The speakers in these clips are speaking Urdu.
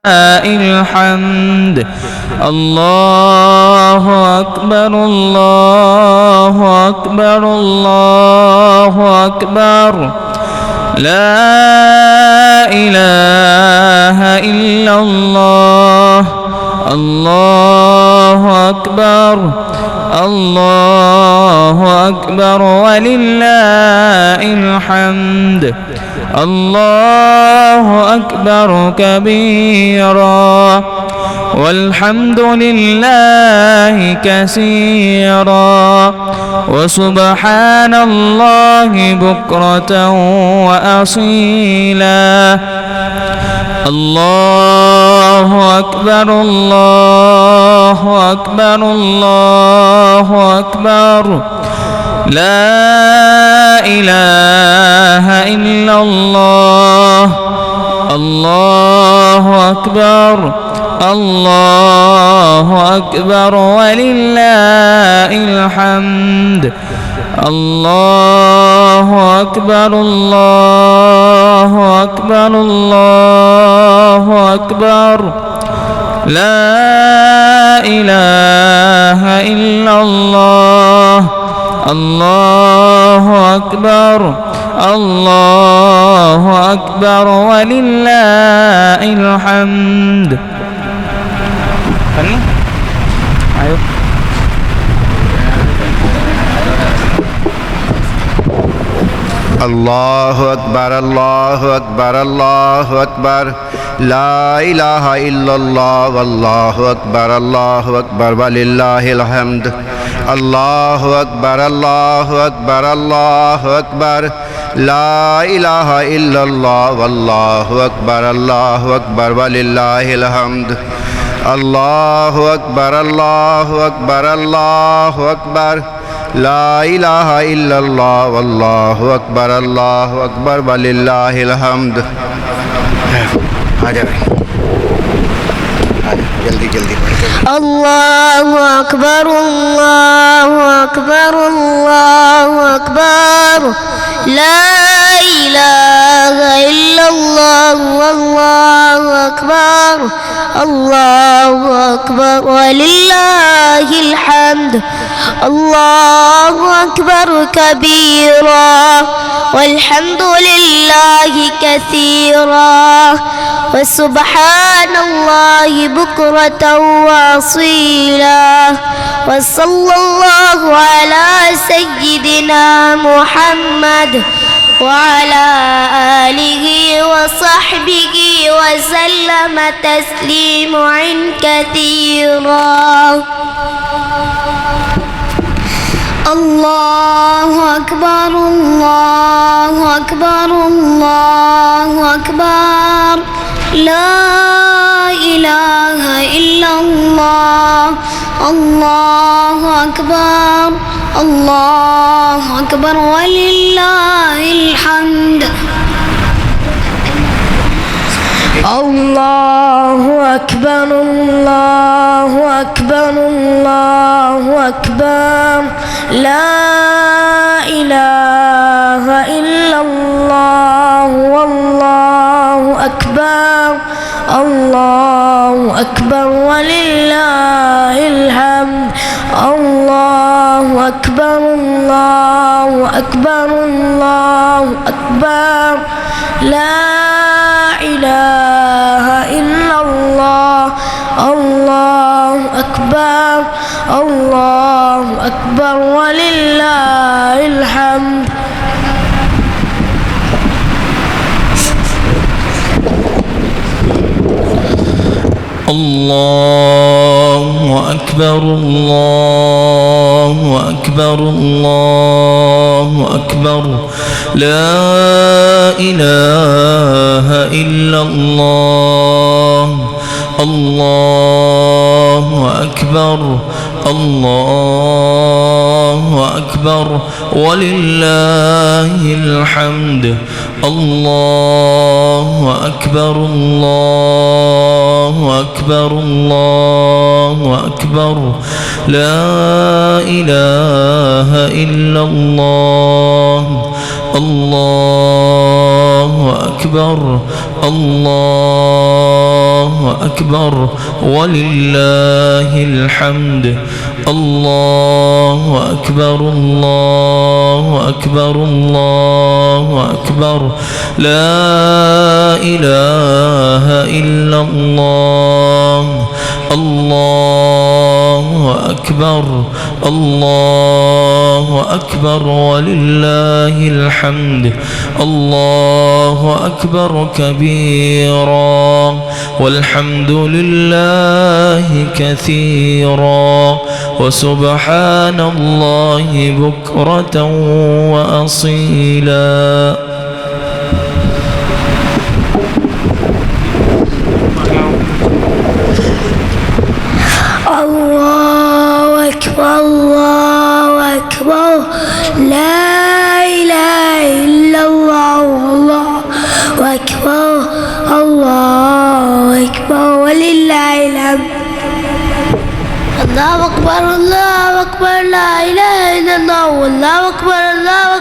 الحمد. الله أكبر الله أكبر الله أكبر. لا إله إلا الله. الله أكبر الله أكبر ولله الحمد. الله أكبر كبيرا والحمد لله كثيرا وسبحان الله بكرة وأصيلا. الله أكبر الله أكبر الله أكبر. لا إله إلا الله. الله أكبر الله أكبر ولله الحمد. الله أكبر الله أكبر الله أكبر. لا إله إلا الله. الله أكبر الله أكبر ولله الحمد. ayo الله أكبر الله أكبر الله أكبر. لا إله إلا الله والله أكبر الله أكبر ولله الحمد. الله أكبر الله أكبر الله أكبر. لا إله إلا الله والله أكبر الله أكبر ولله الحمد. الله أكبر الله أكبر الله أكبر. لا إله إلا الله والله أكبر الله أكبر ولله الحمد. جلدی جلدی. الله أكبر الله أكبر الله أكبر. لا إله إلا الله والله أكبر. الله أكبر ولله الحمد. الله أكبر كبيرا والحمد لله كثيرا وسبحان الله بكرة وأصيلا. وصلى الله على سيدنا محمد وعلى آله وصحبه وسلم تسليما كثيرا. الله أكبر الله أكبر الله أكبر. لا إله إلا الله. الله أكبر الله أكبر ولله الحمد. الله أكبر الله أكبر الله أكبر. لا إله إلا الله والله أكبر. الله أكبر ولله الحمد. الله أكبر الله أكبر الله أكبر. لا إله إلا الله. الله أكبر الله أكبر ولله الحمد. الله أكبر الله أكبر الله أكبر. لا إله إلا الله. الله أكبر الله أكبر ولله الحمد. الله أكبر الله أكبر الله أكبر. لا إله إلا الله. الله أكبر الله أكبر ولله الحمد الله أكبر الله أكبر الله أكبر لا إله إلا الله الله أكبر الله أكبر ولله الحمد الله أكبر كبيرا والحمد لله كثيرا وسبحان الله بكرة وأصيلا الله أكبر الله أكبر لا إله إلا الله الله أكبر الله أكبر ولله الحمد الله أكبر الله أكبر لا إله إلا الله والله أكبر الله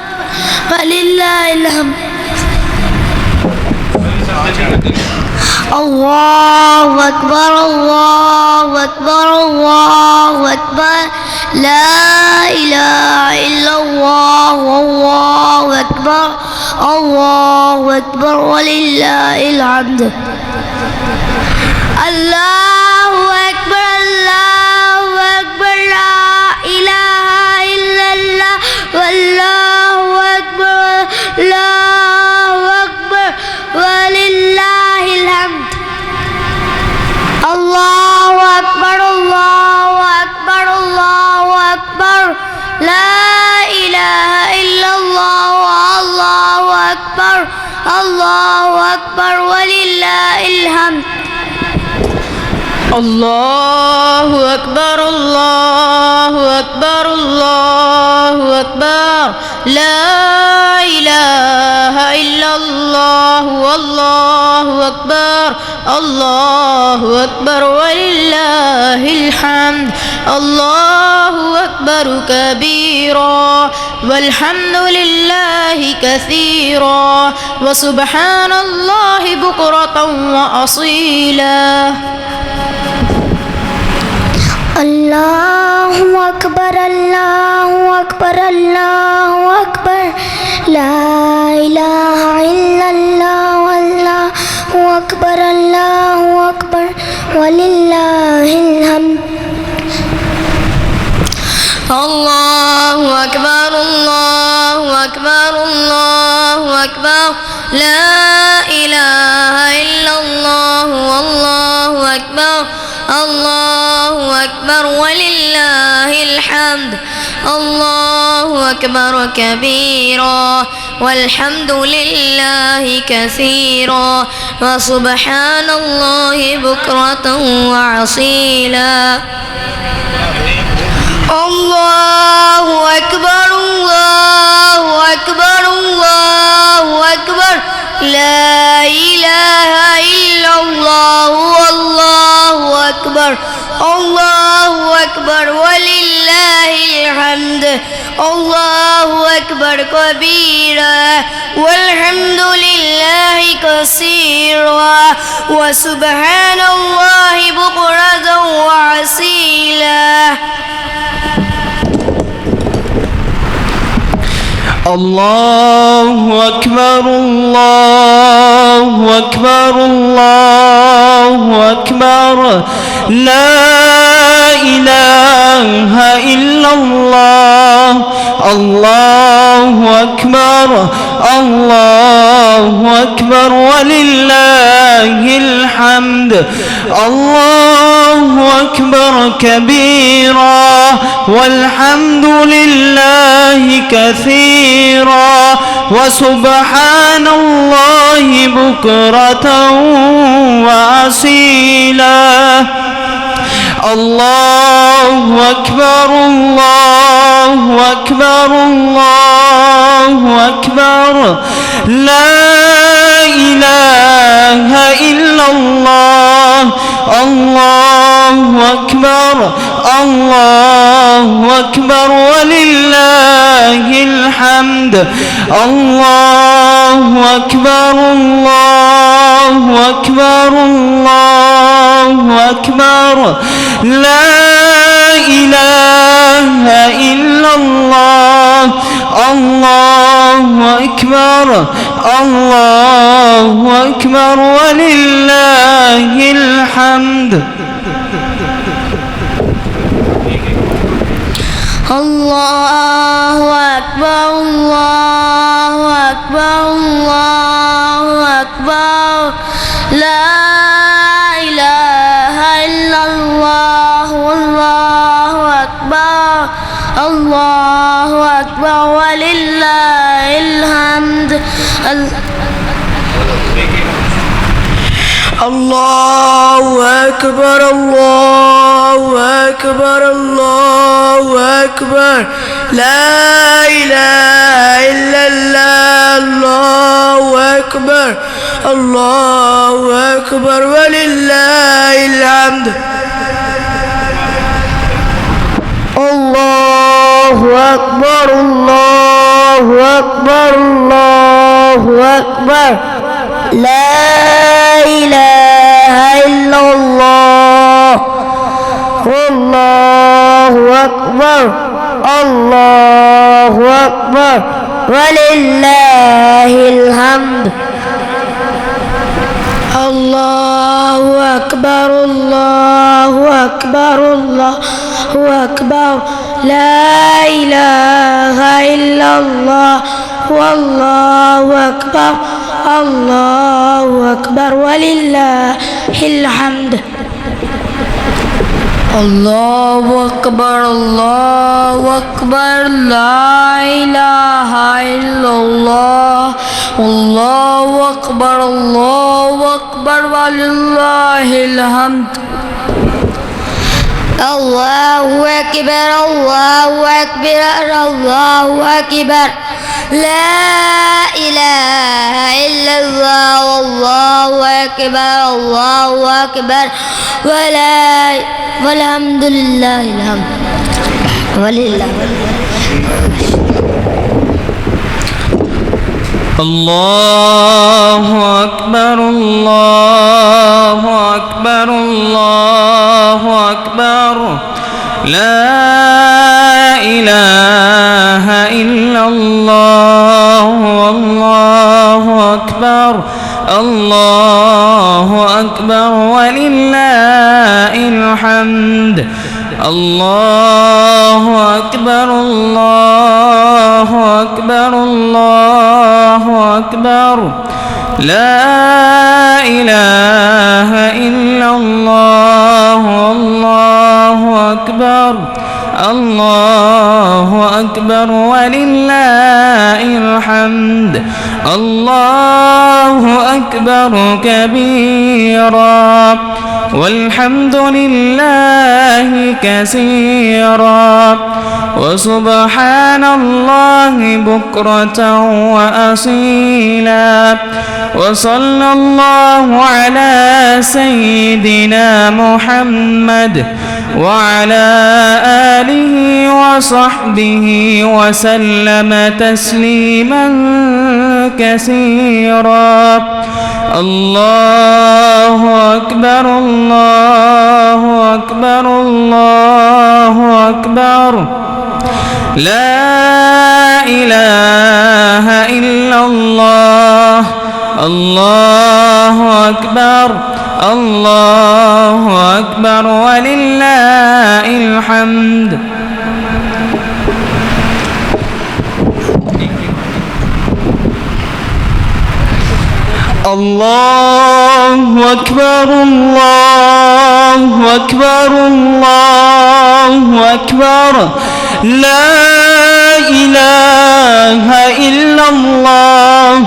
أكبر ولله الحمد الله أكبر الله أكبر الله أكبر لا إله إلا الله والله أكبر الله أكبر ولله الحمد الله أكبر الله أكبر لا إله إلا الله والله أكبر الله أكبر ولله الحمد الله أكبر الله أكبر الله أكبر لا إله إلا الله الله أكبر الله أكبر ولله الحمد الله أكبر الله أكبر الله أكبر لا إله إلا الله والله أكبر الله أكبر ولله الحمد الله أكبر كبيرا والحمد لله كثيرا وسبحان الله بكرة وأصيلا الله أكبر الله أكبر الله أكبر لا إله إلا الله والله أكبر الله أكبر ولله الحمد الله أكبر الله أكبر الله أكبر لا إله إلا الله والله أكبر الله أكبر ولله الحمد الله أكبر كبيرا والحمد لله كثيرا وسبحان الله بكرة وأصيلا الله أكبر الله أكبر الله أكبر لا إله إلا الله والله أكبر الله أكبر ولله الحمد الله أكبر كبيرا والحمد لله كثيرا وسبحان الله بكرة وأصيلا الله أكبر الله أكبر الله أكبر لا إله إلا الله الله أكبر الله أكبر ولله الحمد الله أكبر كبيرا والحمد لله كثيرا وسبحان الله بكرة وأصيلا الله أكبر الله أكبر الله أكبر لا إله إلا الله الله أكبر الله أكبر ولله الحمد الله أكبر الله أكبر الله أكبر لا إله إلا الله الله أكبر الله أكبر ولله الحمد الله أكبر الله أكبر الله أكبر لا إله إلا الله والله أكبر الله أكبر ولله الحمد الله أكبر الله أكبر الله أكبر لا إله إلا الله الله أكبر الله أكبر ولله الحمد الله أكبر الله أكبر الله أكبر لا إله إلا الله والله أكبر الله أكبر ولله الحمد الله أكبر الله أكبر الله أكبر لا إله إلا الله والله أكبر الله أكبر ولله الحمد الله أكبر الله أكبر لا إله إلا الله والله أكبر الله أكبر ولله الحمد الله أكبر الله أكبر الله أكبر لا إله إلا الله والله أكبر الله أكبر والحمد لله الحمد ولله الله أكبر الله أكبر الله أكبر لا إله إلا الله والله أكبر الله أكبر ولله الحمد الله أكبر الله أكبر الله أكبر لا إله إلا الله والله أكبر الله أكبر ولله الحمد الله أكبر كبيرا والحمد لله كثيرا وسبحان الله بكرة وأصيلا وصلى الله على سيدنا محمد وعلى آله وصحبه وسلم تسليما كثيرا الله أكبر الله أكبر الله أكبر لا إله إلا الله الله أكبر الله أكبر ولله الحمد الله أكبر الله أكبر الله أكبر لا إله إلا الله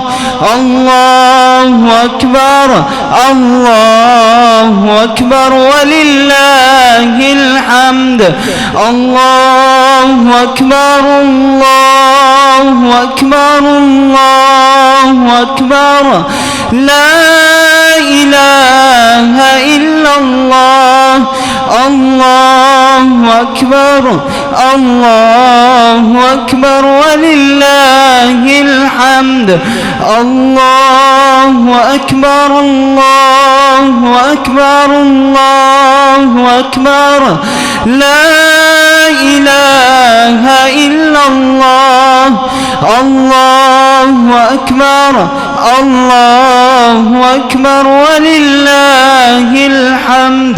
الله أكبر الله أكبر ولله الحمد الله أكبر الله أكبر الله أكبر لا إله إلا الله الله أكبر الله أكبر ولله الحمد الله أكبر الله أكبر الله أكبر لا إله إلا الله الله أكبر الله أكبر ولله الحمد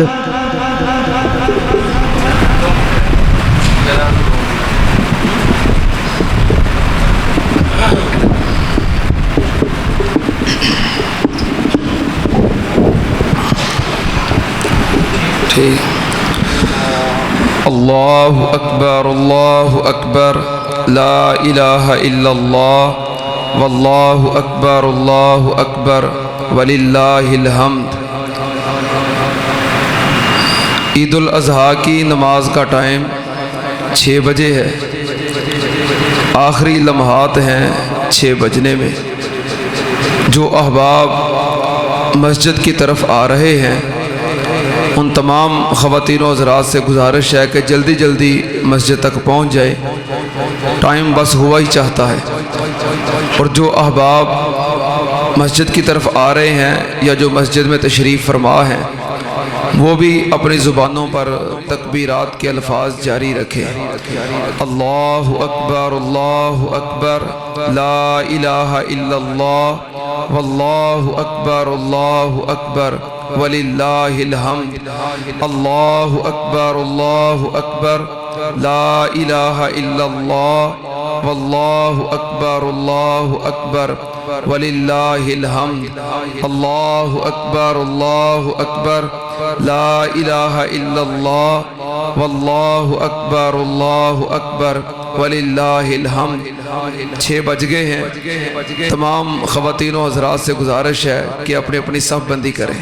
اللہ اکبر لا الہ الا اللہ واللہ اکبر وللہ الحمد۔ عید الاضحیٰ کی نماز کا ٹائم 6 بجے ہے، آخری لمحات ہیں 6 بجنے میں۔ جو احباب مسجد کی طرف آ رہے ہیں ان تمام خواتین و حضرات سے گزارش ہے کہ جلدی جلدی مسجد تک پہنچ جائے، ٹائم بس ہوا ہی چاہتا ہے۔ اور جو احباب مسجد کی طرف آ رہے ہیں یا جو مسجد میں تشریف فرما ہیں وہ بھی اپنی زبانوں پر تکبیرات کے الفاظ جاری رکھیں۔ اللہ اکبر لا الہ الا اللہ واللہ اکبر وللہ الحمد۔ اللہ اکبر لا الہ الا اللہ واللہ اکبر وللہ الحمد۔ اللہ اکبر لا الہ الا اللہ واللہ اکبر وللہ الحمد۔ 6 بج گئے ہیں، تمام خواتین و حضرات سے گزارش ہے کہ اپنی اپنی صف بندی کریں۔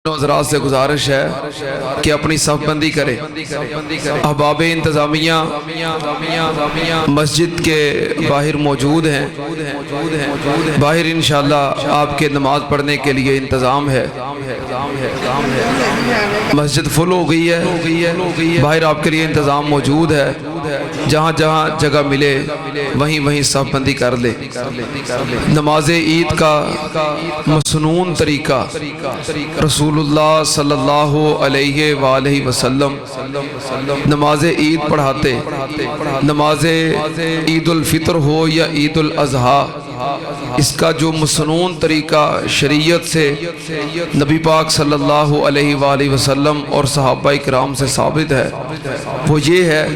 حضرات سے گزارش ہے کہ اپنی صف بندی کریں۔ احباب انتظامیہ مسجد کے باہر موجود ہیں، باہر انشاءاللہ آپ کے نماز پڑھنے کے لیے انتظام ہے۔ مسجد فل ہو گئی ہے، باہر آپ کے لیے انتظام موجود ہے، جہاں جہاں جگہ ملے وہیں صف بندی کر لے۔ نماز عید کا مسنون طریقہ رسول اللہ صلی اللہ علیہ وآلہ وسلم نماز عید پڑھاتے، نماز عید الفطر ہو یا عید الاضحیٰ، اس کا جو مسنون طریقہ شریعت سے نبی پاک صلی اللہ علیہ وآلہ وسلم اور صحابہ کرام سے ثابت ہے، وہ یہ ہے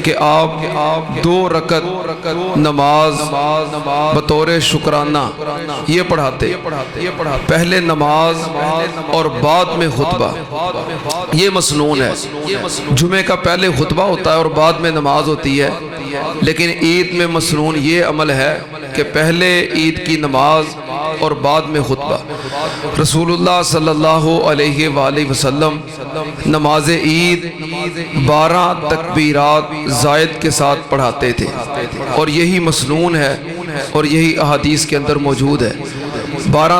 کہ آپ 2 رکعت نماز بطور شکرانہ یہ پڑھاتے، پہلے نماز اور بعد میں خطبہ، یہ مسنون ہے۔ جمعہ کا پہلے خطبہ ہوتا ہے اور بعد میں نماز ہوتی ہے، لیکن عید میں مسنون یہ عمل ہے کہ پہلے عید کی نماز اور بعد میں خطبہ۔ رسول اللہ صلی اللہ علیہ وآلہ وسلم نماز عید 12 تکبیرات زائد کے ساتھ پڑھاتے تھے، اور یہی مسنون ہے اور یہی احادیث کے اندر موجود ہے۔ 12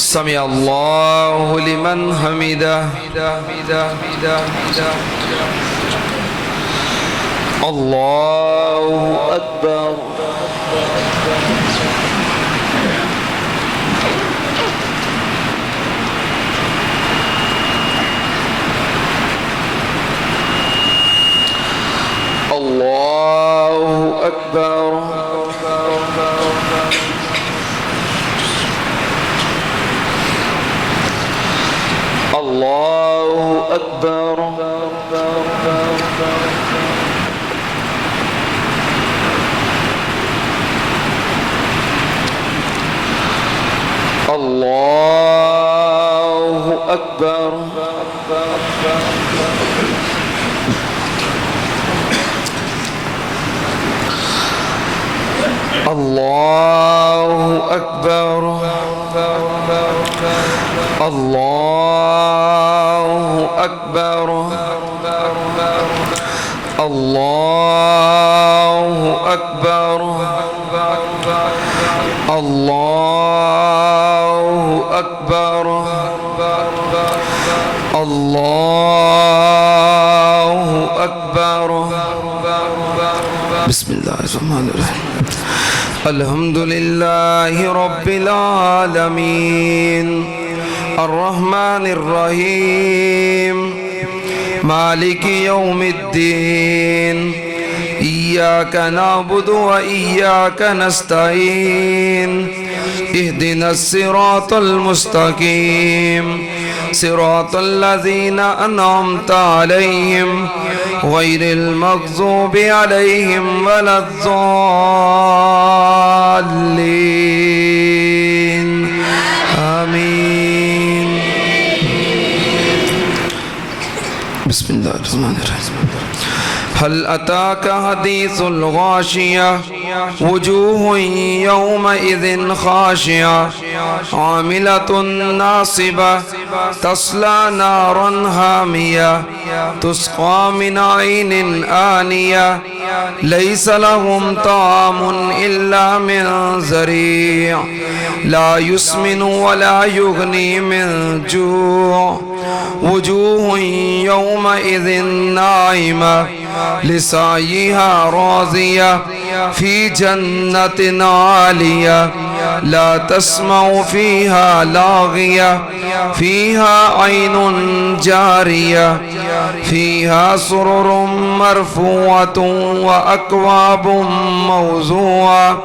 سمع الله لمن حمده الله أكبر الله أكبر الله أكبر الله أكبر الله أكبر الله أكبر الله أكبر الله أكبر الله أكبر بسم الله الرحمن الرحيم الحمد لله رب العالمين الرحمن الرحيم مالك يوم الدين إياك نعبد وإياك نستعين اهدنا الصراط المستقيم صراط الذين أنعمت عليهم غير المغضوب عليهم ولا الضالين آمين بسم الله الرحمن الرحيم هل أتاك حديث الغاشية وجوه يومئذ خاشعة عاملة ناصبة تصلى نارا حامية تسقى من عين آنية ليس لهم طعام إلا من ذريع لا يسمن ولا يغني من جوع وجوه يومئذ ناعمة لسعيها راضية في جنة عالية لا تسمع فيها لاغية فيها عين جارية فيها سرر مرفوعة وأكواب موضوعة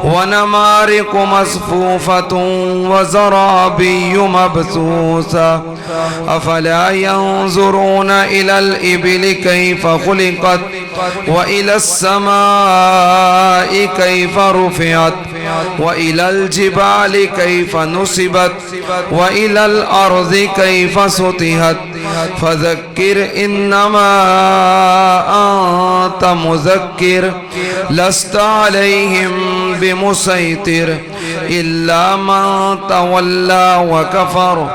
ونمارق مصفوفة وزرابي مبثوثة أفلا ينظرون إلى الإبل كيف خلقت وإلى السماء كيف رفعت وإلى الجبال كيف نصبت وإلى الأرض كيف سطحت فذكر إنما أنت مذكر لست عليهم بمسيطر إلا من تولى وكفر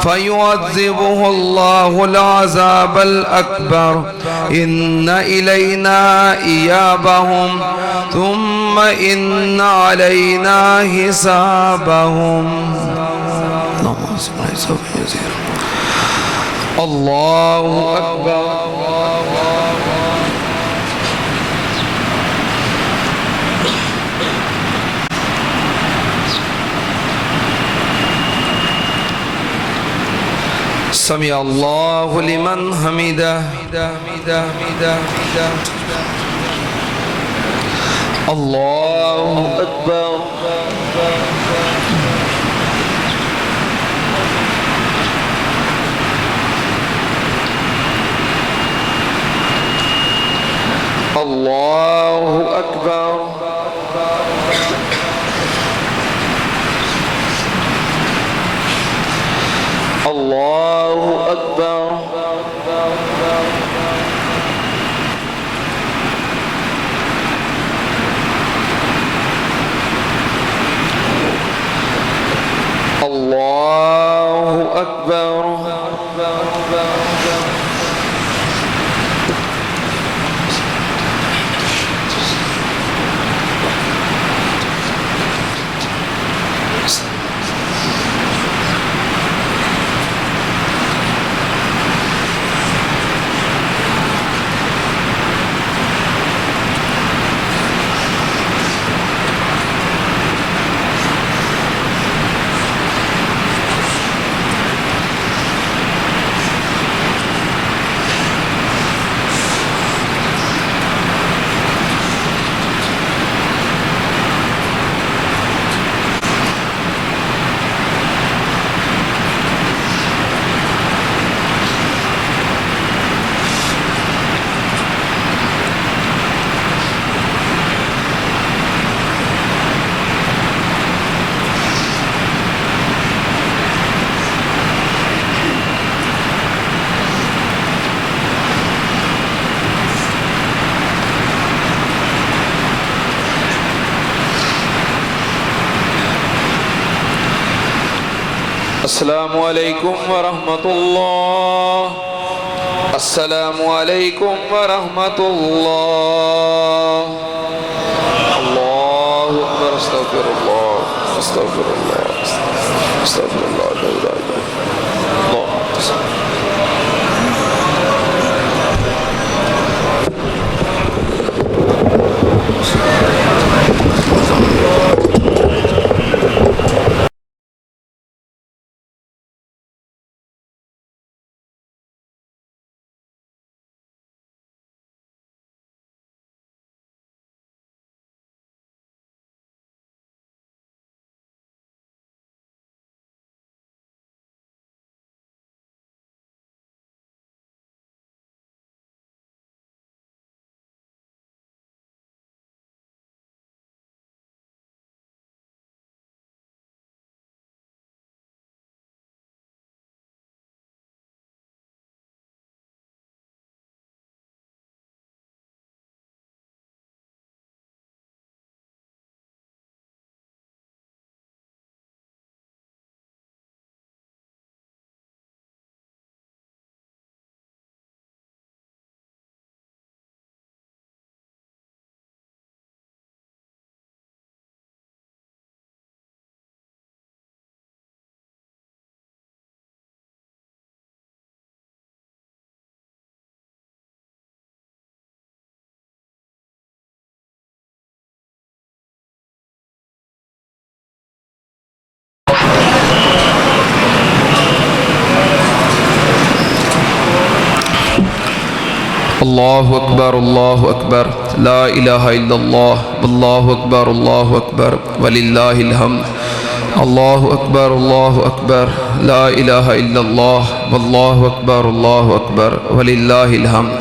فيعذبه الله العذاب الأكبر إن إلينا إيابهم ثم إن علينا حسابهم الله أكبر سمع الله لمن حمده الله أكبر الله أكبر الله أكبر الله أكبر السلام علیکم ورحمۃ اللہ، السلام علیکم ورحمۃ اللہ۔ اللہ اکبر، استغفر اللہ، استغفر اللہ، استغفر اللہ، لا الہ الا اللہ۔ اللہ اکبر، اللہ اکبر، لا الہ الا اللہ، واللہ اکبر، اللہ اکبر، وللہ الحمد۔ اللہ اکبر، اللہ اکبر، لا الہ الا اللہ، واللہ اکبر، اللہ اکبر، وللہ الحمد۔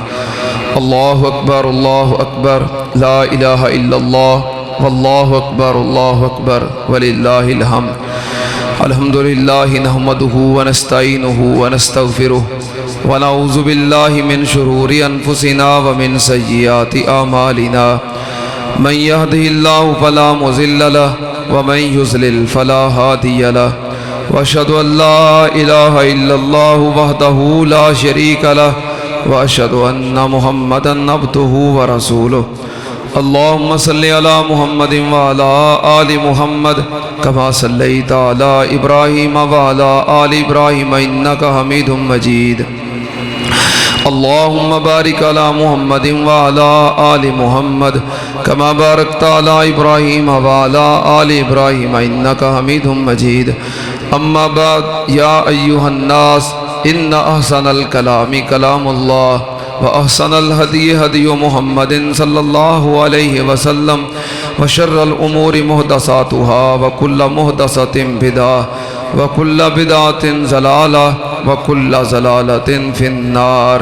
اللہ اکبر، اللہ اکبر، لا الہ الا اللہ، واللہ اکبر، اللہ اکبر، وللہ الحمد۔ الحمد للہ نحمدہ ونستعینہ ونستغفرہ ونعوذ باللہ من شرور انفسنا ومن سیئات اعمالنا، من یہدہ اللہ فلا مضل لہ ومن یضلل فلا ہادی لہ، واشہد ان لا الہ الا اللہ وحدہ لا شریک لہ، واشہد ان محمدا عبدہ ورسولہ۔ اللہم صلی علی محمد وعلی آل محمد کما صلیت علی ابراہیم وعلی آل ابراہیم انک حمید مجید۔ اللہم بارک علی محمد وعلی آل محمد کما بارکت علی ابراہیم وعلی آل ابراہیم انک حمید مجید۔ اما بعد، یا ایہا الناس، ان احسن الکلام کلام اللہ، وأحسن الهدي هدي محمد صلى الله عليه وسلم، وشر الأمور محدثاتها، وكل محدثة بدعة، وكل بدعة ضلالة، وكل ضلالة في النار۔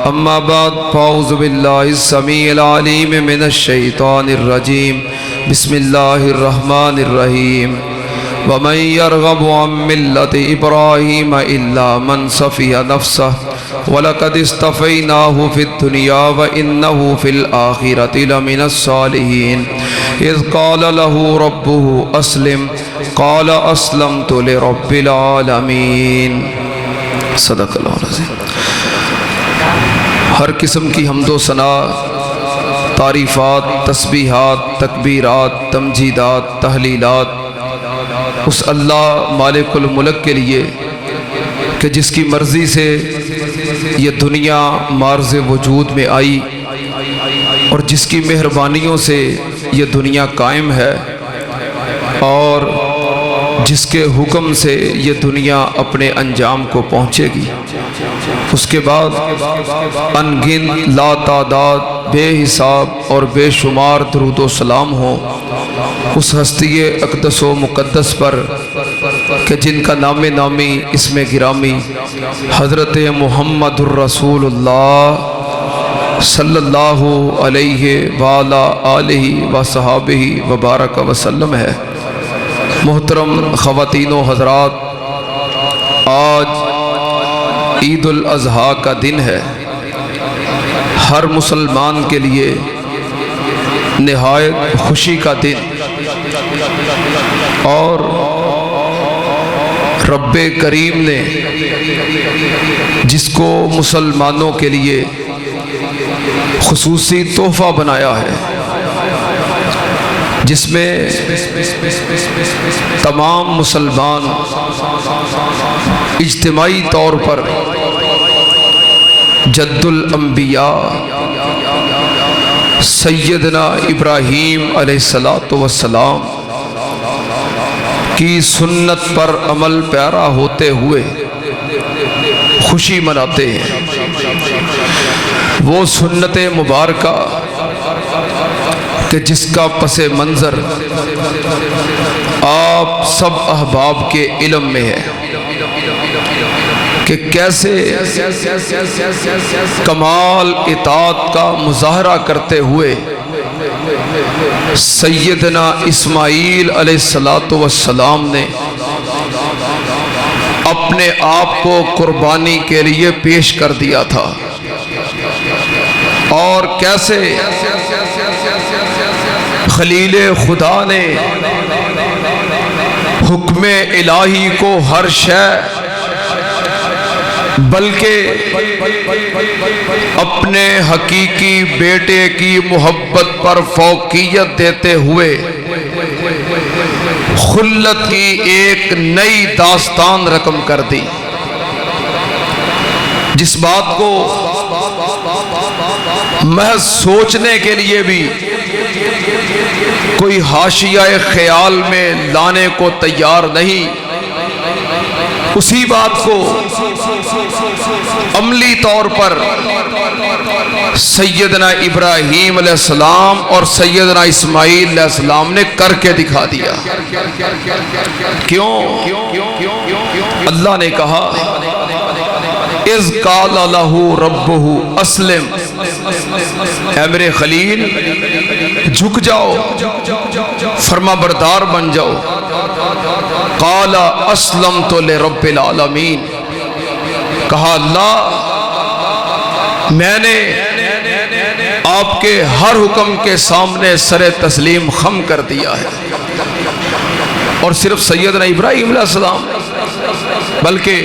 أما بعد، فأعوذ بالله السميع العليم من الشيطان الرجيم، بسم الله الرحمن الرحيم۔ ومن يرغب عن ملة إبراهيم إلا من صفي نفسه وَلَقَدِ اصْطَفَيْنَاهُ فِي الدُّنْيَا وَإِنَّهُ فِي الْآخِرَةِ لَمِنَ الصَّالِحِينَ إِذْ قَالَ لَهُ رَبُّهُ أَسْلِمْ قَالَ أَسْلَمْتُ لِرَبِّ الْعَالَمِينَ۔ صدق اللہ العظیم۔ ہر قسم کی حمد و ثنا، تعریفات، تسبیحات، تکبیرات، تمجیدات، تحلیلات اس اللہ مالک الملک کے لیے کہ جس کی مرضی سے یہ دنیا معرض وجود میں آئی اور جس کی مہربانیوں سے یہ دنیا قائم ہے اور جس کے حکم سے یہ دنیا اپنے انجام کو پہنچے گی۔ اس کے بعد ان گنت لا تعداد بے حساب اور بے شمار درود و سلام ہوں اس ہستی اقدس و مقدس پر کہ جن کا نام نامی اسم گرامی حضرت محمد الرسول اللہ صلی اللہ علیہ وآلہ آلہ وصحابہ وبارک وسلم ہے۔ محترم خواتین و حضرات، آج عید الاضحیٰ کا دن ہے۔ ہر مسلمان کے لیے نہایت خوشی کا دن اور رب کریم نے جس کو مسلمانوں کے لیے خصوصی تحفہ بنایا ہے، جس میں تمام مسلمان اجتماعی طور پر جد الانبیاء سیدنا ابراہیم علیہ السلام کی سنت پر عمل پیرا ہوتے ہوئے خوشی مناتے ہیں۔ وہ سنت مبارکہ کہ جس کا پس منظر آپ سب احباب کے علم میں ہے کہ کیسے کمال اطاعت کا مظاہرہ کرتے ہوئے سیدنا اسماعیل علیہ السلام نے اپنے آپ کو قربانی کے لیے پیش کر دیا تھا، اور کیسے خلیل خدا نے حکم الہی کو ہر شے بلکہ اپنے حقیقی بیٹے کی محبت پر فوقیت دیتے ہوئے خلت کی ایک نئی داستان رقم کر دی، جس بات کو محض سوچنے کے لیے بھی کوئی حاشیہ خیال میں لانے کو تیار نہیں، اسی بات کو عملی طور پر سیدنا ابراہیم علیہ السلام اور سیدنا اسماعیل علیہ السلام نے کر کے دکھا دیا۔ کیوں؟ اللہ نے کہا اذ قال لہ ربہ اسلم، اے میرے خلیل جھک جاؤ، فرما بردار بن جاؤ۔ قال اسلمت لرب العالمین، کہا اللہ میں نے آپ کے ہر حکم کے سامنے سر تسلیم خم کر دیا ہے۔ اور صرف سیدنا ابراہیم علیہ السلام بلکہ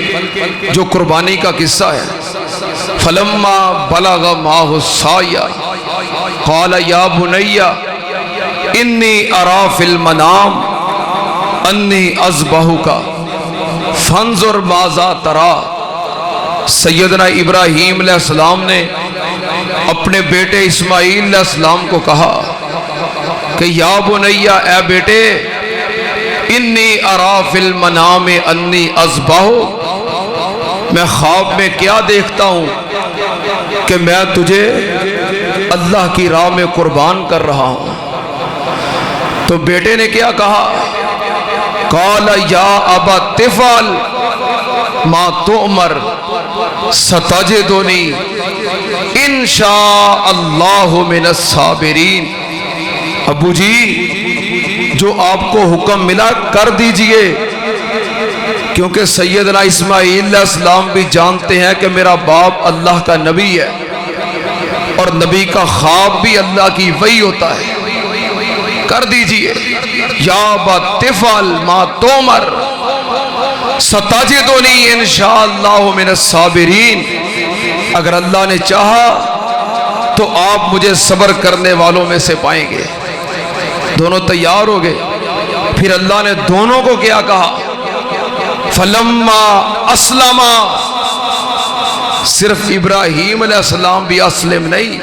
جو قربانی کا قصہ ہے، فلما بلغ معہ السعی قال یا بنی انی ارا فی المنام انی اذبحک فانظر ماذا تری۔ سیدنا ابراہیم علیہ السلام نے اپنے بیٹے اسماعیل علیہ السلام کو کہا کہ یا بنی، اے بیٹے، انی ارا فی المنام انی اذبحک، میں خواب میں کیا دیکھتا ہوں کہ میں تجھے اللہ کی راہ میں قربان کر رہا ہوں۔ تو بیٹے نے کیا کہا؟ قال یا ابت افعل ما تؤمر ستجدنی ان شاء اللہ من الصابرین۔ ابو جی جو آپ کو حکم ملا کر دیجئے، کیونکہ سیدنا اسماعیل علیہ السلام بھی جانتے ہیں کہ میرا باپ اللہ کا نبی ہے، اور نبی کا خواب بھی اللہ کی وحی ہوتا ہے۔ کر دیجئے، یا ابت افعل ما تؤمر ستجدنی ان شاء اللہ من الصابرین۔ اگر اللہ نے چاہا تو آپ مجھے صبر کرنے والوں میں سے پائیں گے۔ دونوں تیار ہو گئے۔ پھر اللہ نے دونوں کو کیا کہا؟ فلما اسلما، صرف ابراہیم علیہ السلام بھی اسلم نہیں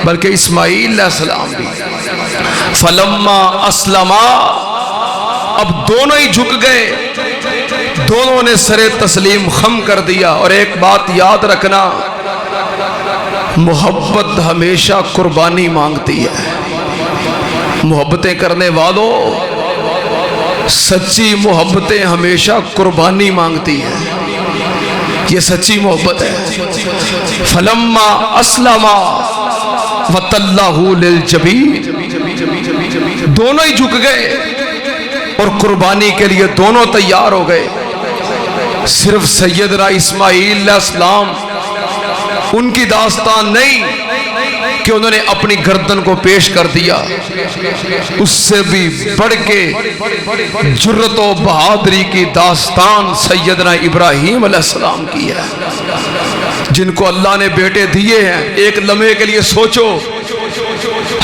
بلکہ اسماعیل علیہ السلام بھی۔ فلما اسلما، اب دونوں ہی جھک گئے، دونوں نے سر تسلیم خم کر دیا۔ اور ایک بات یاد رکھنا، محبت ہمیشہ قربانی مانگتی ہے۔ محبتیں کرنے والوں، سچی محبتیں ہمیشہ قربانی مانگتی ہیں، یہ سچی محبت ہے۔ فلما اسلما وتلہ للجبین، دونوں ہی جھک گئے اور قربانی کے لیے دونوں تیار ہو گئے۔ صرف سیدنا اسماعیل علیہ السلام ان کی داستان نہیں، کہ انہوں نے اپنی گردن کو پیش کر دیا، اس سے بھی بڑھ کے جرت و بہادری کی داستان سیدنا ابراہیم علیہ السلام کی ہے، جن کو اللہ نے بیٹے دیے ہیں۔ ایک لمحے کے لیے سوچو،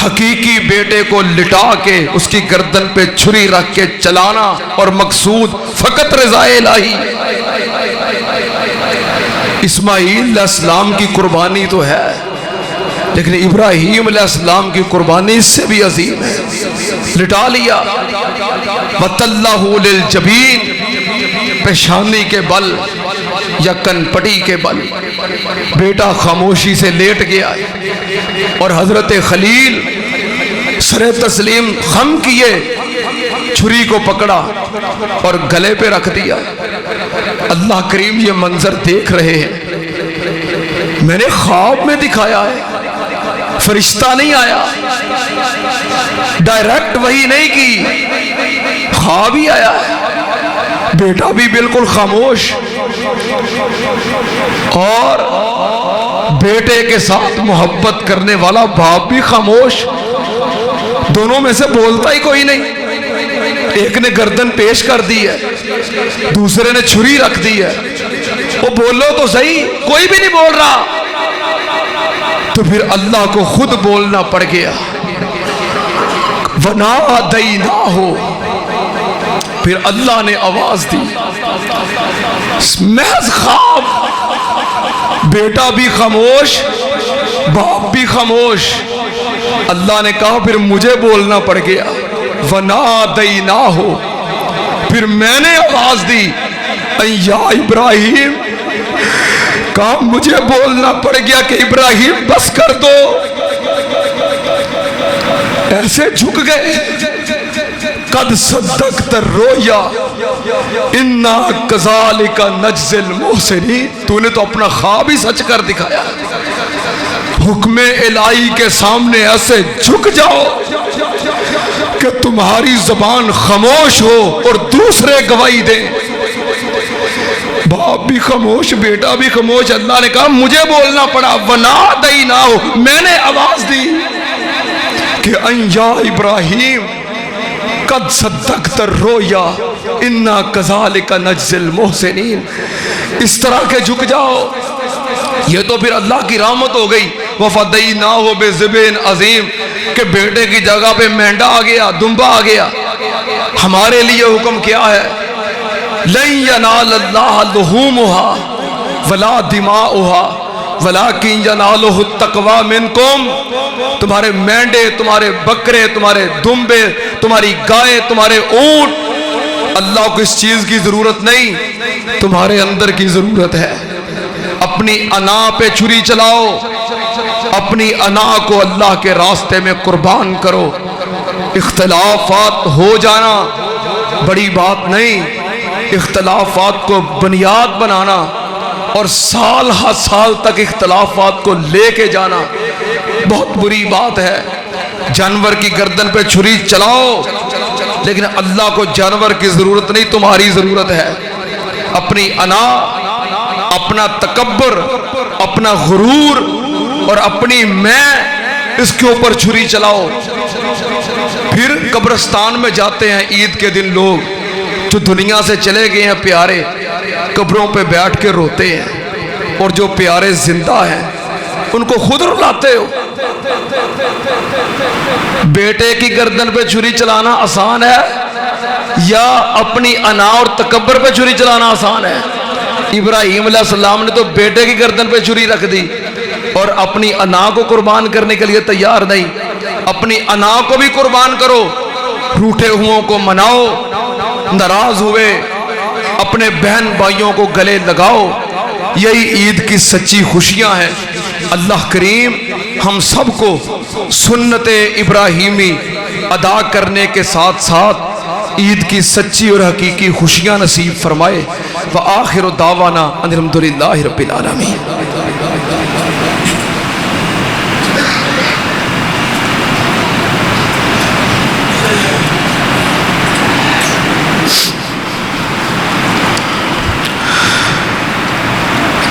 حقیقی بیٹے کو لٹا کے اس کی گردن پہ چھری رکھ کے چلانا، اور مقصود فقط رضا الہی۔ اسماعیل علیہ السلام کی قربانی تو ہے، لیکن ابراہیم علیہ السلام کی قربانی اس سے بھی عظیم ہے۔ لٹا لیا، وَتَلَّهُ لِلْجَبِينِ، پیشانی کے بل یا کنپٹی کے بل بیٹا خاموشی سے لیٹ گیا، اور حضرت خلیل سر تسلیم خم کیے، چھری کو پکڑا اور گلے پہ رکھ دیا۔ اللہ کریم یہ منظر دیکھ رہے ہیں، میں نے خواب میں دکھایا ہے، فرشتہ نہیں آیا، ڈائریکٹ وحی نہیں کی، خواب ہی آیا ہے۔ بیٹا بھی بالکل خاموش، اور بیٹے کے ساتھ محبت کرنے والا باپ بھی خاموش، دونوں میں سے بولتا ہی کوئی نہیں۔ ایک نے گردن پیش کر دی ہے، دوسرے نے چھری رکھ دی ہے، وہ بولو تو صحیح، کوئی بھی نہیں بول رہا، تو پھر اللہ کو خود بولنا پڑ گیا، وَنَادَيْنَاهُ، پھر اللہ نے آواز دی۔ محض خواب، بیٹا بھی خاموش، باپ بھی خاموش، اللہ نے کہا پھر مجھے بولنا پڑ گیا، وَنَادَيْنَاهُ، پھر میں نے آواز دی، یا ابراہیم، کہا مجھے بولنا پڑ گیا کہ ابراہیم بس کر دو۔ ایسے جھک گئے، قد صدقت الرؤیا انا کذالک نجزی المحسنین، تو نے تو اپنا خواب ہی سچ کر دکھایا۔ حکم الہی کے سامنے ایسے جھک جاؤ کہ تمہاری زبان خاموش ہو اور دوسرے گواہی دیں۔ باپ بھی خاموش، بیٹا بھی خاموش، اللہ نے کہا مجھے بولنا پڑا، وَنَادَيْنَاهُ، میں نے آواز دی کہ یا ابراہیم قد صدقت الرؤیا انا کذالک نجزی المحسنین، اس طرح کے جھک جاؤ۔ یہ تو پھر اللہ کی رحمت ہو گئی، وَفَدَيْنَاهُ بِذِبْحٍ عَظِيمٍ، کہ بیٹے کی جگہ پہ مینڈا آ گیا، دمبا آ گیا۔ ہمارے لیے حکم کیا ہے؟ لَن يَنَالَ اللَّهَ لُحُومُهَا وَلَا دِمَاؤُهَا وَلَكِنْ يَنَالُهُ التَّقْوَىٰ مِنْكُمْ، تمہارے مینڈے، تمہارے بکرے، تمہارے دمبے، تمہاری گائے، تمہارے اونٹ، اللہ کو اس چیز کی ضرورت نہیں، تمہارے اندر کی ضرورت ہے۔ اپنی انا پہ چھری چلاؤ، اپنی انا کو اللہ کے راستے میں قربان کرو۔ اختلافات ہو جانا بڑی بات نہیں، اختلافات کو بنیاد بنانا اور سال ہر سال تک اختلافات کو لے کے جانا بہت بری بات ہے۔ جانور کی گردن پہ چھری چلاؤ، لیکن اللہ کو جانور کی ضرورت نہیں، تمہاری ضرورت ہے۔ اپنی انا، اپنا تکبر، اپنا غرور اور اپنی میں، اس کے اوپر چھری چلاؤ۔ پھر قبرستان میں جاتے ہیں عید کے دن لوگ جو دنیا سے چلے گئے ہیں پیارے، قبروں پہ بیٹھ کے روتے ہیں، اور جو پیارے زندہ ہیں ان کو خود رلاتے ہو۔ بیٹے کی گردن پہ چھری چلانا آسان ہے یا اپنی انا اور تکبر پہ چھری چلانا آسان ہے؟ ابراہیم علیہ السلام نے تو بیٹے کی گردن پہ چھری رکھ دی اور اپنی انا کو قربان کرنے کے لیے تیار نہیں۔ اپنی انا کو بھی قربان کرو، روٹھے ہوں کو مناؤ، ناراض ہوئے اپنے بہن بھائیوں کو گلے لگاؤ، یہی عید کی سچی خوشیاں ہیں۔ اللہ کریم ہم سب کو سنت ابراہیمی ادا کرنے کے ساتھ ساتھ عید کی سچی اور حقیقی خوشیاں نصیب فرمائے۔ وآخر دعوانا ان الحمدللہ رب العالمین۔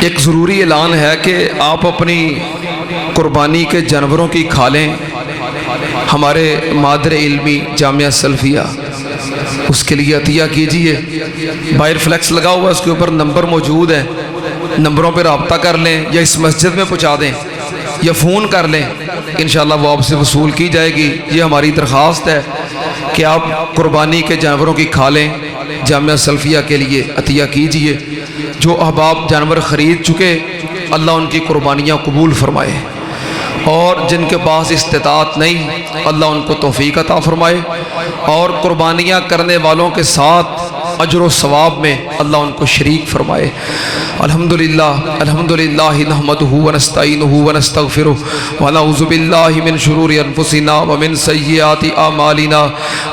ایک ضروری اعلان ہے کہ آپ اپنی قربانی کے جانوروں کی کھالیں ہمارے مادر علمی جامعہ سلفیہ اس کے لیے عطیہ کیجئے۔ باہر فلیکس لگا ہوا ہے، اس کے اوپر نمبر موجود ہے، نمبروں پہ رابطہ کر لیں یا اس مسجد میں پہنچا دیں یا فون کر لیں، انشاءاللہ وہ آپ سے وصول کی جائے گی۔ یہ ہماری درخواست ہے کہ آپ قربانی کے جانوروں کی کھالیں جامعہ سلفیہ کے لیے عطیہ کیجئے۔ جو احباب جانور خرید چکے اللہ ان کی قربانیاں قبول فرمائے، اور جن کے پاس استطاعت نہیں اللہ ان کو توفیق عطا فرمائے، اور قربانیاں کرنے والوں کے ساتھ اجر و ثواب میں اللہ ان کو شریک فرمائے۔ الحمدللہ نحمدہ ونستعینہ ونستغفرہ ونعوذ باللہ من شرور انفسنا ومن سیئات اعمالنا،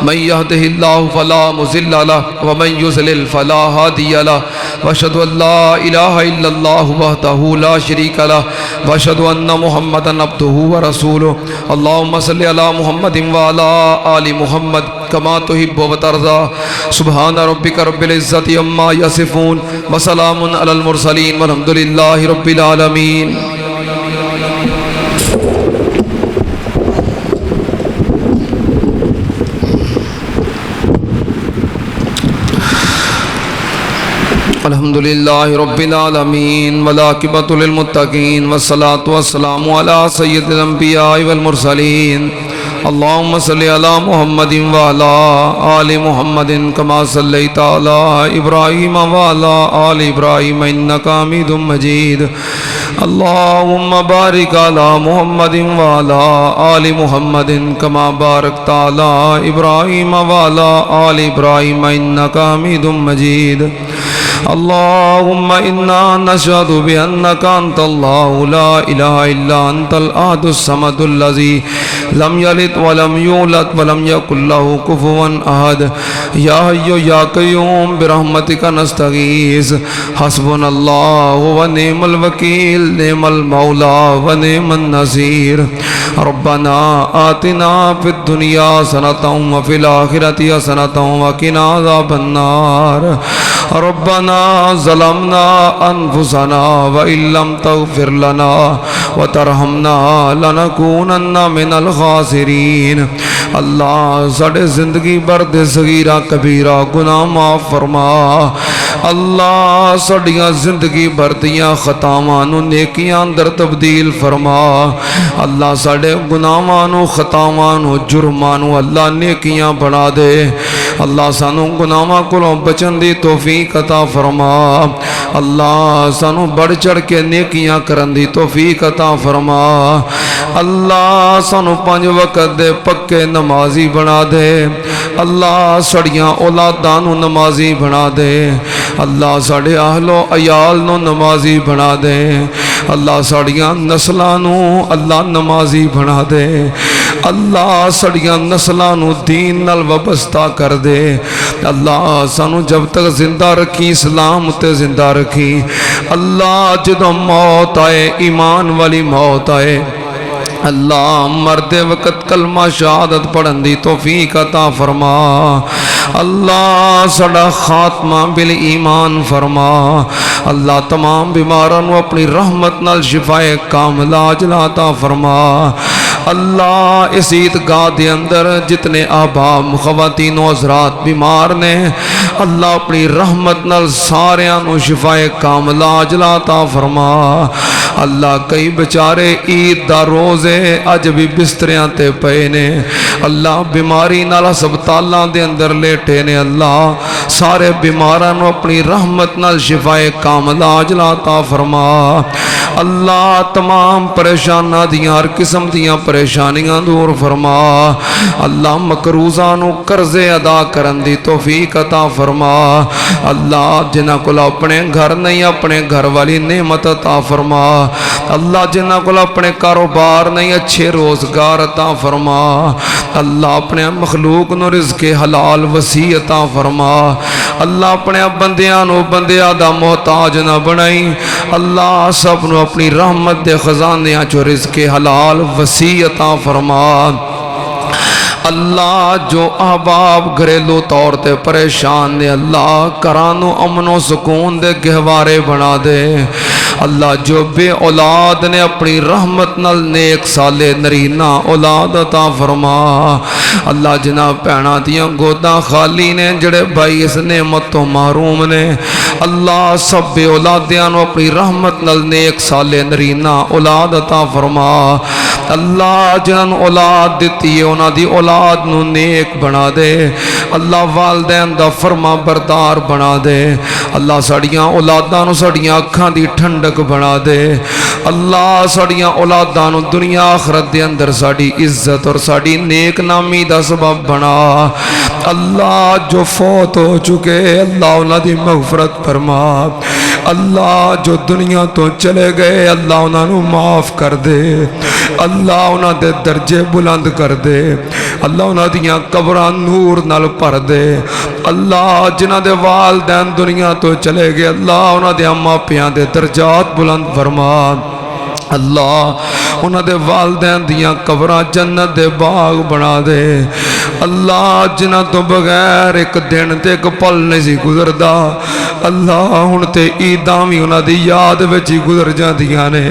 من یہدہ اللہ فلا مضل لہ ومن یضلل فلا ہادی لہ، واشہد ان لا الہ الا اللہ وحدہ لا شریک لہ، واشہد ان محمدا عبدہ ورسولہ۔ اللہم صلی علی محمد وعلی آل محمد کما تحب وترضى۔ سبحان ربک رب العزت عما یصفون وسلام علی المرسلین والحمد للہ رب العالمین۔ الحمدللہ رب العالمین والعاقبۃ للمتقین والصلاة والسلام علی سید الانبیاء والمرسلین۔ اللہم صلی علی محمد وعلی آل محمد کما صلیت علی ابراہیم وعلی آل ابراہیم انک حمید مجید۔ اللہم بارک علی محمد وعلی آل محمد کما بارکت علی ابراہیم وعلی آل ابراہیم انک حمید مجید۔ اللہم انا نشہد بانک انت اللہ لا الہ الا انت الاحد الصمد الذی لم یلد ولم یولد ولم یکن لہ کفوا احد۔ یا حی یا قیوم برحمتک نستغیث، حسبنا اللہ ونعم الوکیل، نعم المولا ونعم النصیر۔ ربنا آتنا فی الدنیا حسنۃ وفی الآخرۃ حسنۃ وقنا عذاب النار۔ ربنا ظلمنا انفسنا وان لم تغفر لنا وترحمنا لنکونن من الخاسرین۔ اللہ ساڑے زندگی بھر دے صغیرہ کبیرہ گناہ معاف فرما۔ اللہ ساڑیاں زندگی بھر دیاں خطاواں نو نیکیاں اندر تبدیل فرما۔ اللہ ساڑے گناہاں نو خطاواں نو جرماں نو اللہ نیکیاں بنا دے۔ اللہ سانو گناہاں کولوں بچن دی توفیق عطا فرما۔ اللہ سانو بڑھ چڑھ کے نیکیاں کرن دی توفیق عطا فرما۔ اللہ سانو 5 وقت دے پکے نمازی بنا دے۔ اللہ سڑیاں اولاداں نو نمازی بنا دے۔ اللہ ساڑے اہل و عیال نو نمازی بنا دے۔ اللہ ساڑیاں نسلاں نو اللہ نمازی بنا دے۔ اللہ سڑیاں نسلاں نو دین نال وابستہ کر دے۔ اللہ سانو جب تک زندہ رکھی اسلام تے زندہ رکھی۔ اللہ جدوں موت آئے ایمان والی موت آئے، اللہ مرد وقت کلمہ شہادت پڑھن دی توفیق عطا فرما۔ اللہ سڑا خاتمہ بالایمان فرما۔ اللہ تمام بیماران و اپنی رحمت نال شفائے کاملہ عاجلہ عطا فرما۔ اللہ اس عیدگاہ دے اندر جتنے احباب خواتین و حضرات بیمار نے، اللہ اپنی رحمت نال ساریاں نو شفائے کاملہ عاجلہ عطا فرما۔ اللہ کئی بچارے عید دا روزے اج بھی بستریاں تے پئے نے، اللہ بیماری نال ہسپتالاں دے اندر لیٹے نے۔ اللہ سارے بیماراں نو اپنی رحمت نال شفائے کاملہ عاجلہ عطا فرما۔ اللہ تمام پریشاناں دیاں ہر قسم دیاں پریشانیاں دور فرما۔ اللہ مقروضاں نو قرضے ادا کرن دی توفیق عطا فرما۔ اللہ جنہاں کول اپنے گھر نہیں اپنے گھر والی نعمت عطا فرما۔ اللہ جنہاں کول اپنے کاروبار نہیں اچھے روزگار عطا فرما۔ اللہ اپنے مخلوق نو رزق حلال وسیع عطا فرما۔ اللہ اپنے بندیاں نو بندیاں دا محتاج نہ بنائی۔ اللہ سب نو اپنی رحمت دے خزانیاں چو رزق حلال وسیع عطا فرما۔ اللہ جو احباب گھریلو طور تے پریشان نے، اللہ کرانو امن و سکون دے گہوارے بنا دے۔ اللہ جو بے اولاد نے اپنی رحمت نال نیک سالے نرینا اولاد عطا فرما اللہ جناب بھیڑاں دیاں گوداں خالی نے جڑے بھائی اس نعمت تو محروم نے اللہ سب بے اولادیاں نو اپنی رحمت نال نیک سالے نرینا اولاد عطا فرما اللہ جنہاں اولاد دیتی ہے انہاں دی اولاد نو نیک بنا دے اللہ والدین دا فرما بردار بنا دے اللہ ساڑیاں اولاداں نو ساڑیاں اکھاں دی ٹھنڈک بنا دے اللہ ساڑیاں اولاداں نو دنیا آخرت دے اندر ساڑی عزت اور ساڑی نیک نامی دا سبب بنا اللہ جو فوت ہو چکے اللہ انہاں دی مغفرت فرما اللہ جو دنیا تو چلے گئے اللہ انہاں نو معاف کر دے اللہ انہاں دے درجے بلند کر دے اللہ انہاں دیاں قبراں نور نال بھر دے اللہ جنہاں دے والدین دنیا تو چلے گئے اللہ انہاں دے ماں پیاں دے درجات بلند فرما اللہ انہاں دے والدین دیاں قبراں جنت دے باغ بنا دے اللہ جنہاں تو بغیر ایک دن تے ایک پل نہیں سی گزردا اللہ ہن تے عیداں وی انہاں دی یاد وچ ہی گزر جاندیاں نے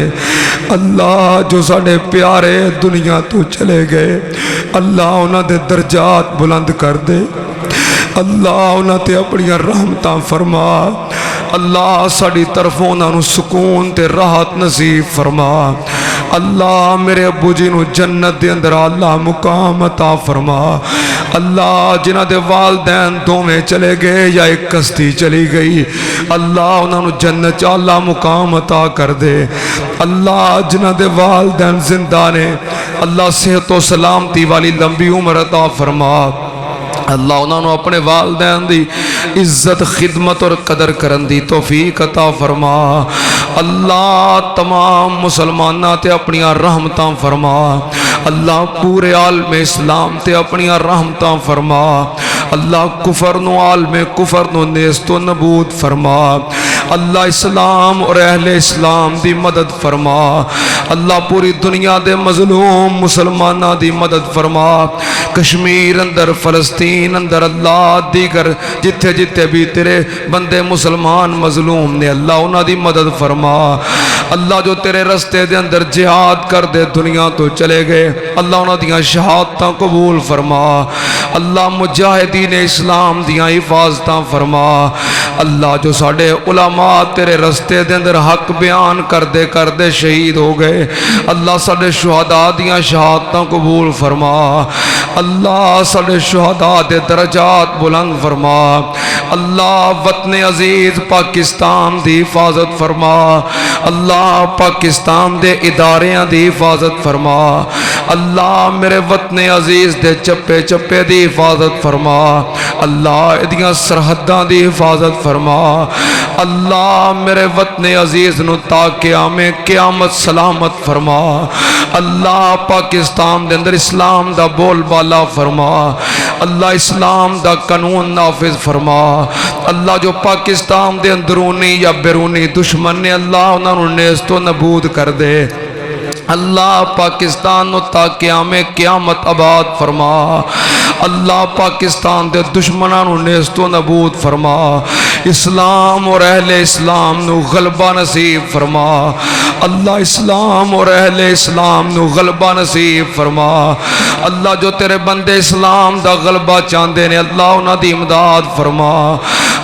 اللہ جو ساڈے پیارے دنیا تو چلے گئے اللہ انہاں دے درجات بلند کر دے اللہ انہاں تے اپنی رحمتاں فرما اللہ ساڑی طرفوں انہاں سکون تے راحت نصیب فرما اللہ میرے ابو جی نو جنت دے اندر اللہ مقام عطا فرما اللہ جنہ دے والدین دوویں چلے گئے یا ایک کشتی چلی گئی اللہ انہاں جنت چ اللہ مقام عطا کر دے اللہ جنہ دے والدین زندہ نے اللہ صحت و سلامتی والی لمبی عمر عطا فرما اللہ انہوں نے اپنے والدین دی عزت خدمت اور قدر کرن دی توفیق عطا فرما اللہ تمام مسلمانہ تے اپنی رحمتاں فرما اللہ پورے عالم اسلام تے اپنی رحمتاں فرما اللہ کفر نو عالم کفر نو نیست و نبود فرما اللہ اسلام اور اہل اسلام دی مدد فرما اللہ پوری دنیا دے مظلوم مسلمانہ دی مدد فرما کشمیر اندر فلسطین اندر اللہ دیگر جتھے جتھے بھی تیرے بندے مسلمان مظلوم نے اللہ انہاں دی مدد فرما اللہ جو تیرے رستے دے اندر جہاد کر دے دنیا تو چلے گئے اللہ انہاں دیاں شہادتاں قبول فرما اللہ مجاہدین اسلام دیاں حفاظتاں فرما اللہ جو ساڑے علماء تیرے رستے دے اندر حق بیان کر دے شہید ہو گئے اللہ ساڑے شہداء دیاں شہادتاں قبول فرما اللہ ساڑے شہداء دے درجات بلند فرما اللہ وطن عزیز پاکستان دی حفاظت فرما اللہ پاکستان دے اداریاں دی حفاظت فرما اللہ میرے وطن عزیز دے چپے چپے دی حفاظت فرما اللہ ادیاں سرحداں دی حفاظت فرما اللہ میرے وطن عزیز نو تا قیامت سلامت فرما اللہ پاکستان دے اندر اسلام دا بول بالا فرما اللہ اسلام دا قانون نافذ فرما اللہ جو پاکستان دے اندرونی یا بیرونی دشمن نے اللہ انہاں نو نیست و نبود کر دے اللہ پاکستان نو تا قیامت آباد فرما اللہ پاکستان دے دشمناں نو نیست و نبود فرما اسلام اور اہل اسلام نو غلبہ نصیب فرما اللہ اسلام اور اہل اسلام نو غلبہ نصیب فرما اللہ جو تیرے بندے اسلام دا غلبہ چاندے نے اللہ انہاں دی امداد فرما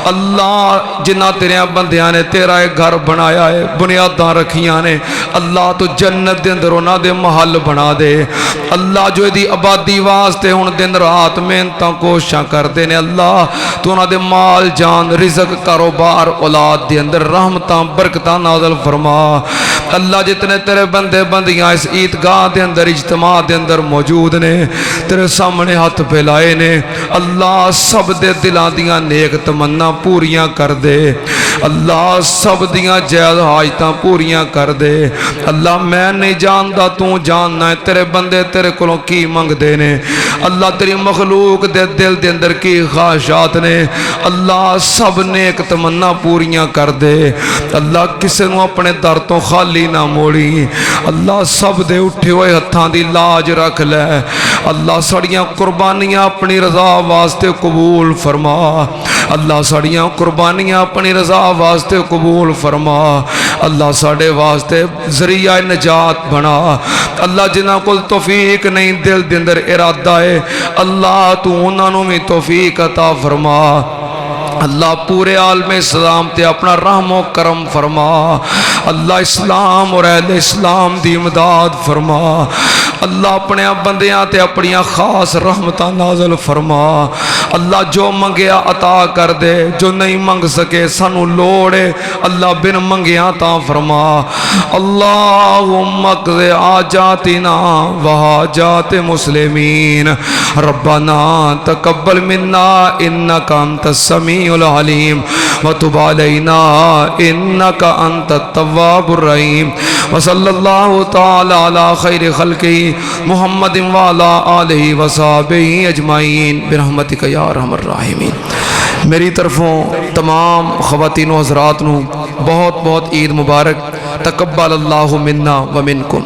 اللہ جنہ تیرے بندیاں نے تیرا ایک گھر بنایا ہے بنیاداں رکھیاں نے اللہ تو جنت دے اندر انہاں دے محل بنا دے اللہ جو دی آبادی واسطے ہن دن رات محنتاں کوششاں کردے نے اللہ تو انہاں دے مال جان رزق کاروبار اولاد دے اندر رحمتاں برکتاں نازل فرما اللہ جتنے تیرے بندے بندیاں اس عیدگاہ دے اندر اجتماع دے اندر موجود نے تیرے سامنے ہاتھ پھیلائے نے اللہ سب دے دلاں دیاں نیک تمنا پوریاں کر دے اللہ سب دیاں جائز حاجتاں پوریاں کر دے اللہ میں نہیں جاندا تو جاننا ہے تیرے بندے تیرے کولوں کی منگ دے نے اللہ تیری مخلوق دے دل دے اندر کی خواہشات نے اللہ سب نیک تمنا پوریاں کر دے اللہ کسے نو اپنے در تو خالی نہ موڑی اللہ سب دے اٹھے ہوئے ہتھاں دی لاج رکھ لے اللہ سڑیاں قربانیاں اپنی رضا واسطے قبول فرما اللہ ساڑیاں قربانیاں اپنی رضا واسطے قبول فرما اللہ ساڑے واسطے ذریعہ نجات بنا اللہ جنہاں کل توفیق نہیں دل دندر ارادہ ہے اللہ تو انہاں نو میں توفیق عطا فرما اللہ پورے عالم اسلام تے اپنا رحم و کرم فرما اللہ اسلام اور اہل اسلام دی امداد فرما اللہ اپنے بندیاں تے اپنی خاص رحمتاں نازل فرما اللہ جو منگیا عطا کر دے جو نہیں منگ سکے سانو لوڑے اللہ بن منگیا تا فرما اللہم اقضِ حاجاتنا وحاجات مسلمین ربنا تقبل منا انک انت السمیع العلیم وتب علینا انک انت التواب الرحیم وصلی اللہ تعالی علی خیر خلقی محمد وعلا آلہ وصحبہ اجمعین برحمتک یا ارحم الراحمین۔ میری طرفوں تمام خواتین و حضرات نو بہت بہت عید مبارک، تقبل اللہ منا و منکم۔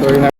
ਕੋਈ ਨਹੀਂ